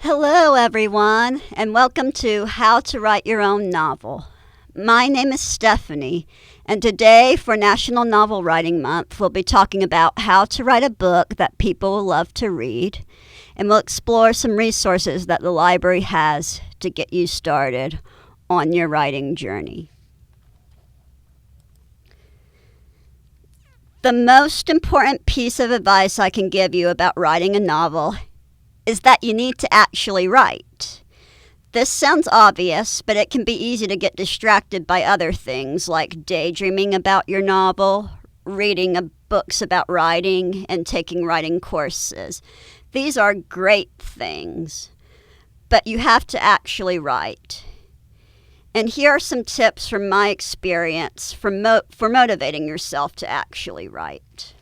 Hello, everyone, and welcome to How to Write Your Own Novel. My name is Stephanie, and today for National Novel Writing Month, we'll be talking about how to write a book that people will love to read, and we'll explore some resources that the library has to get you started on your writing journey. The most important piece of advice I can give you about writing a novel is that you need to actually write. This sounds obvious, but it can be easy to get distracted by other things like daydreaming about your novel, reading books about writing, and taking writing courses. These are great things, but you have to actually write. And here are some tips from my experience for motivating yourself to actually write.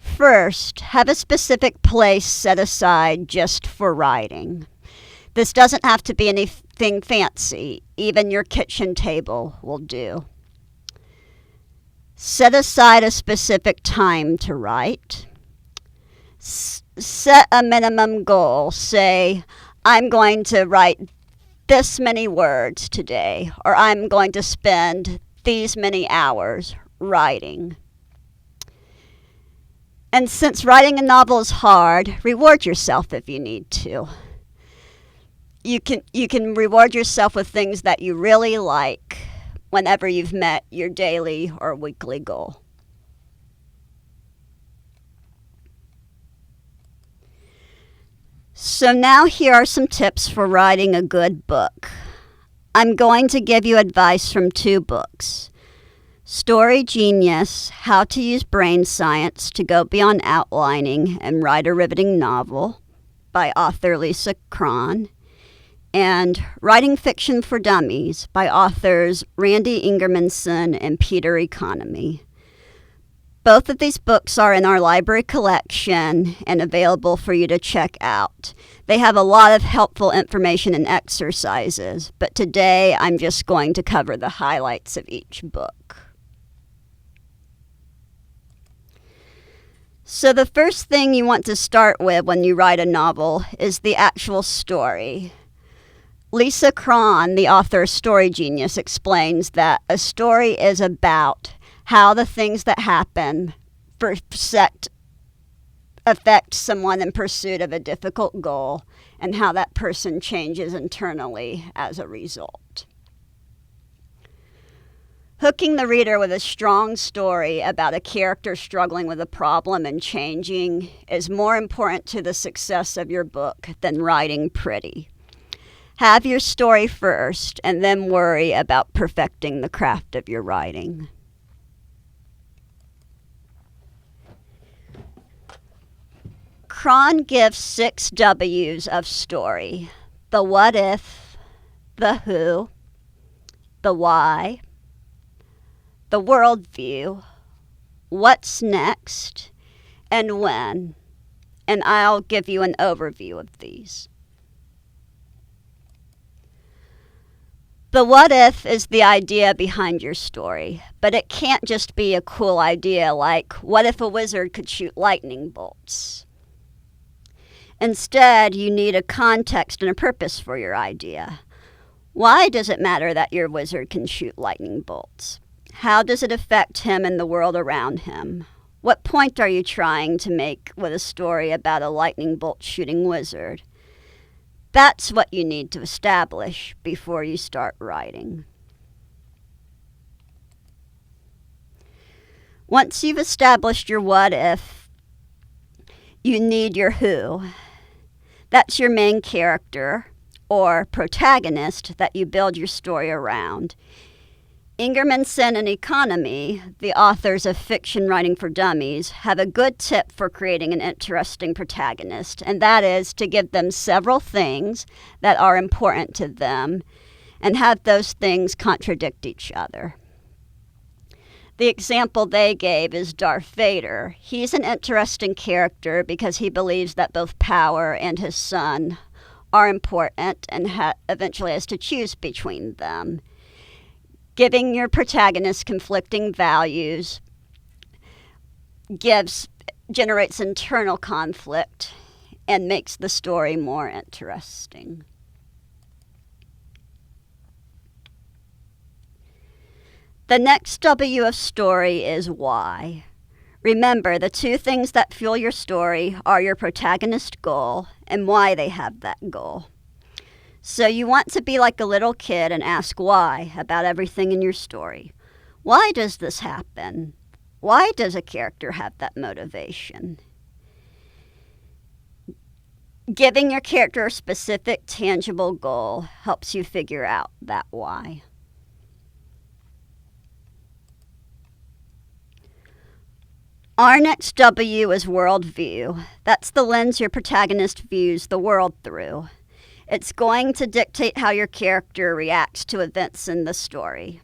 First, have a specific place set aside just for writing. This doesn't have to be anything fancy. Even your kitchen table will do. Set aside a specific time to write. Set a minimum goal. Say, I'm going to write this many words today, or I'm going to spend these many hours writing. And since writing a novel is hard, reward yourself if you need to. You can reward yourself with things that you really like whenever you've met your daily or weekly goal. So now here are some tips for writing a good book. I'm going to give you advice from two books. Story Genius, How to Use Brain Science to Go Beyond Outlining and Write a Riveting Novel by author Lisa Cron, and Writing Fiction for Dummies by authors Randy Ingermanson and Peter Economy. Both of these books are in our library collection and available for you to check out. They have a lot of helpful information and exercises, but today I'm just going to cover the highlights of each book. So the first thing you want to start with when you write a novel is the actual story. Lisa Cron, the author of Story Genius, explains that a story is about how the things that happen affect someone in pursuit of a difficult goal and how that person changes internally as a result. Hooking the reader with a strong story about a character struggling with a problem and changing is more important to the success of your book than writing pretty. Have your story first and then worry about perfecting the craft of your writing. Cron gives 6 W's of story: the what if, the who, the why, the worldview, what's next, and when. And I'll give you an overview of these. The what if is the idea behind your story, but it can't just be a cool idea like, what if a wizard could shoot lightning bolts? Instead, you need a context and a purpose for your idea. Why does it matter that your wizard can shoot lightning bolts? How does it affect him and the world around him? What point are you trying to make with a story about a lightning bolt shooting wizard? That's what you need to establish before you start writing. Once you've established your what if, you need your who. That's your main character or protagonist that you build your story around. Ingermanson and Economy, the authors of Fiction Writing for Dummies, have a good tip for creating an interesting protagonist, and that is to give them several things that are important to them and have those things contradict each other. The example they gave is Darth Vader. He's an interesting character because he believes that both power and his son are important and eventually has to choose between them. Giving your protagonist conflicting values generates internal conflict and makes the story more interesting. The next W of story is why. Remember, the two things that fuel your story are your protagonist goal and why they have that goal. So you want to be like a little kid and ask why about everything in your story. Why does this happen? Why does a character have that motivation? Giving your character a specific, tangible goal helps you figure out that why. Our next W is worldview. That's the lens your protagonist views the world through. It's going to dictate how your character reacts to events in the story.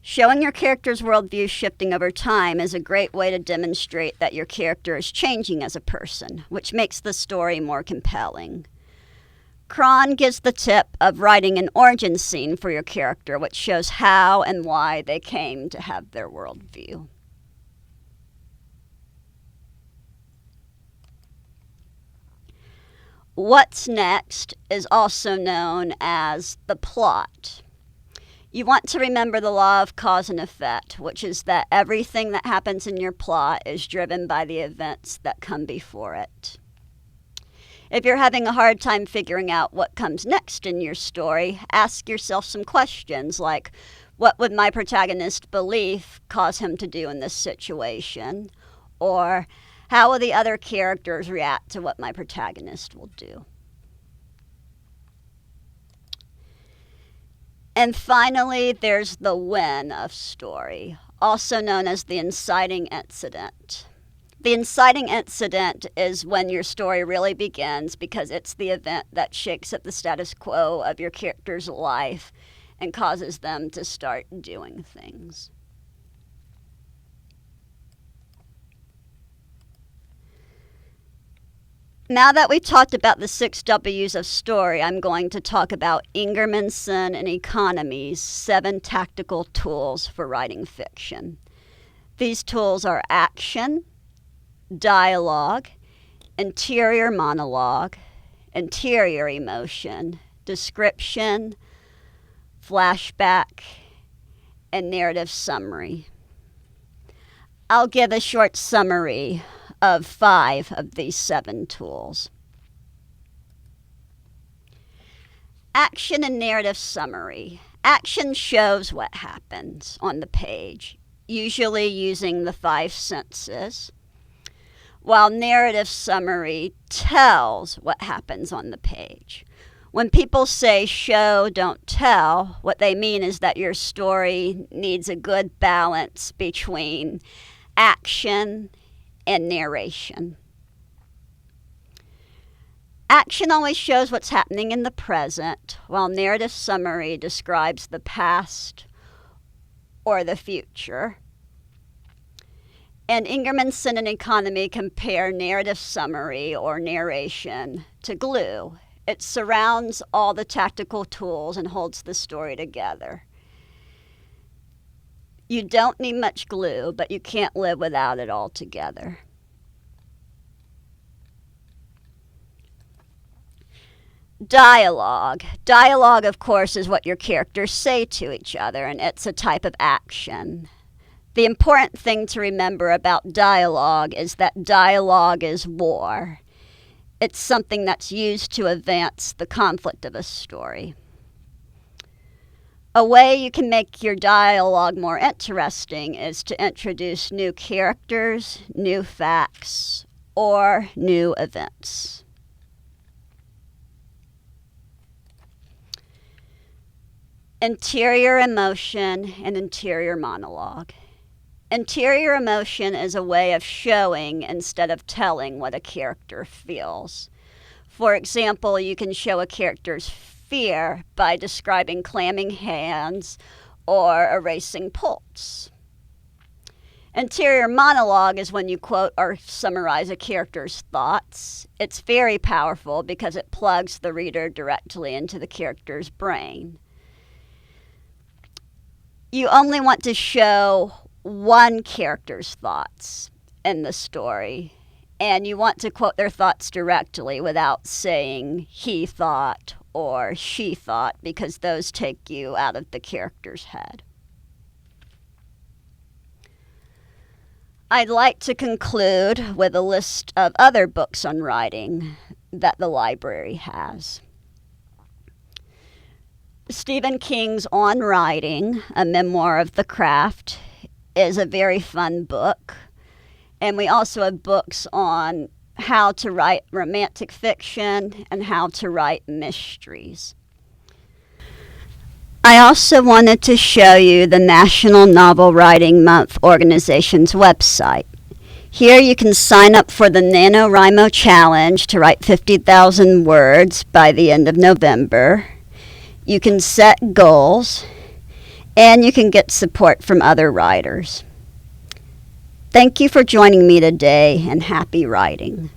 Showing your character's worldview shifting over time is a great way to demonstrate that your character is changing as a person, which makes the story more compelling. Cron gives the tip of writing an origin scene for your character, which shows how and why they came to have their worldview. What's next is also known as the plot. You want to remember the law of cause and effect, which is that everything that happens in your plot is driven by the events that come before it. If you're having a hard time figuring out what comes next in your story, ask yourself some questions like, what would my protagonist's belief cause him to do in this situation? Or, how will the other characters react to what my protagonist will do? And finally, there's the when of story, also known as the inciting incident. The inciting incident is when your story really begins because it's the event that shakes up the status quo of your character's life and causes them to start doing things. Now that we've talked about the 6 W's of story, I'm going to talk about Ingermanson and Economy's 7 tactical tools for writing fiction. These tools are action, dialogue, interior monologue, interior emotion, description, flashback, and narrative summary. I'll give a short summary of 5 of these 7 tools. Action and narrative summary. Action shows what happens on the page, usually using the 5 senses, while narrative summary tells what happens on the page. When people say show, don't tell, what they mean is that your story needs a good balance between action and narration. Action always shows what's happening in the present, while narrative summary describes the past or the future. And Ingermanson and Economy compare narrative summary or narration to glue. It surrounds all the tactical tools and holds the story together. You don't need much glue, but you can't live without it altogether. Dialogue. Dialogue, of course, is what your characters say to each other, and it's a type of action. The important thing to remember about dialogue is that dialogue is war. It's something that's used to advance the conflict of a story. A way you can make your dialogue more interesting is to introduce new characters, new facts, or new events. Interior emotion and interior monologue. Interior emotion is a way of showing instead of telling what a character feels. For example, you can show a character's fear by describing clamming hands or a racing pulse. Interior monologue is when you quote or summarize a character's thoughts. It's very powerful because it plugs the reader directly into the character's brain. You only want to show one character's thoughts in the story, And you want to quote their thoughts directly without saying he thought or she thought, because those take you out of the character's head. I'd like to conclude with a list of other books on writing that the library has. Stephen King's On Writing, A Memoir of the Craft, is a very fun book. And we also have books on how to write romantic fiction and how to write mysteries. I also wanted to show you the National Novel Writing Month organization's website. Here you can sign up for the NaNoWriMo Challenge to write 50,000 words by the end of November. You can set goals, and you can get support from other writers. Thank you for joining me today, and happy writing.